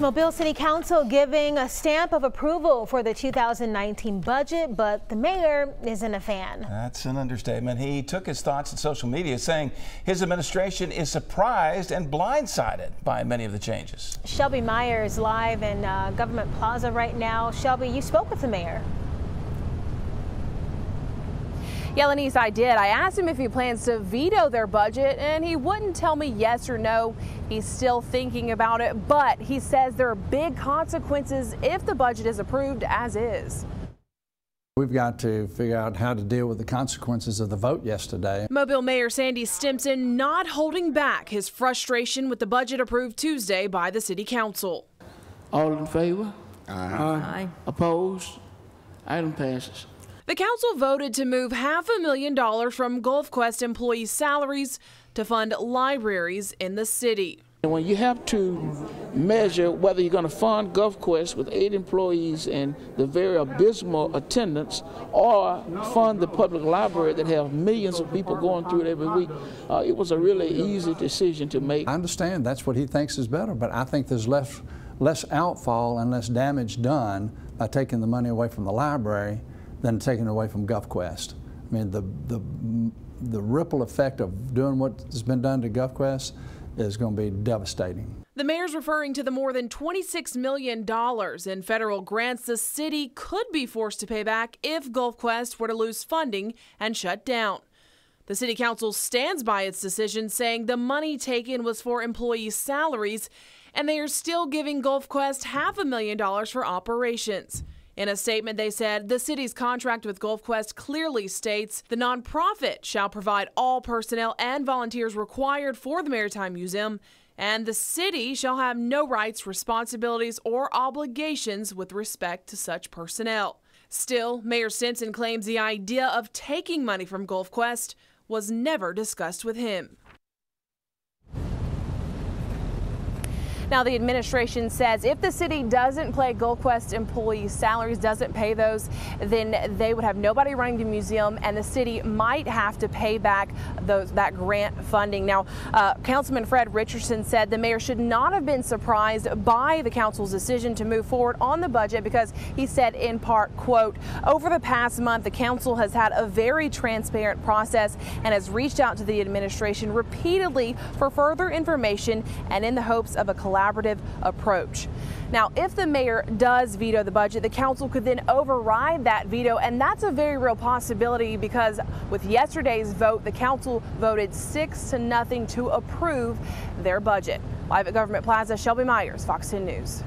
Mobile City Council giving a stamp of approval for the 2019 budget, but the mayor isn't a fan. That's an understatement. He took his thoughts on social media, saying his administration is surprised and blindsided by many of the changes. Shelby Myers live in Government Plaza right now. Shelby, you spoke with the mayor. Yeah, Lenise, I did. I asked him if he plans to veto their budget, and he wouldn't tell me yes or no. He's still thinking about it, but he says there are big consequences if the budget is approved as is. We've got to figure out how to deal with the consequences of the vote yesterday. Mobile Mayor Sandy Stimpson not holding back his frustration with the budget approved Tuesday by the City Council. All in favor? Aye. Aye. Opposed? Item passes. The council voted to move $500,000 from GulfQuest employees' salaries to fund libraries in the city. And when you have to measure whether you're going to fund GulfQuest with 8 employees and the very abysmal attendance, or fund the public library that have millions of people going through it every week, it was a really easy decision to make. I understand that's what he thinks is better, but I think there's less outfall and less damage done by taking the money away from the library than taking it away from GulfQuest. I mean, the ripple effect of doing what has been done to GulfQuest is going to be devastating. The mayor's referring to the more than $26 million in federal grants the city could be forced to pay back if GulfQuest were to lose funding and shut down. The city council stands by its decision, saying the money taken was for employee salaries, and they are still giving GulfQuest $500,000 for operations. In a statement, they said the city's contract with GulfQuest clearly states the nonprofit shall provide all personnel and volunteers required for the Maritime Museum, and the city shall have no rights, responsibilities, or obligations with respect to such personnel. Still, Mayor Stimpson claims the idea of taking money from GulfQuest was never discussed with him. Now, the administration says if the city doesn't pay GulfQuest employees' salaries, doesn't pay those, then they would have nobody running the museum, and the city might have to pay back that grant funding. Now, Councilman Fred Richardson said the mayor should not have been surprised by the council's decision to move forward on the budget because he said in part, quote, over the past month, the council has had a very transparent process and has reached out to the administration repeatedly for further information and in the hopes of a collaborative approach. Now, if the mayor does veto the budget, the council could then override that veto, and that's a very real possibility because with yesterday's vote, the council voted 6-0 to approve their budget. Live at Government Plaza, Shelby Myers, Fox 10 News.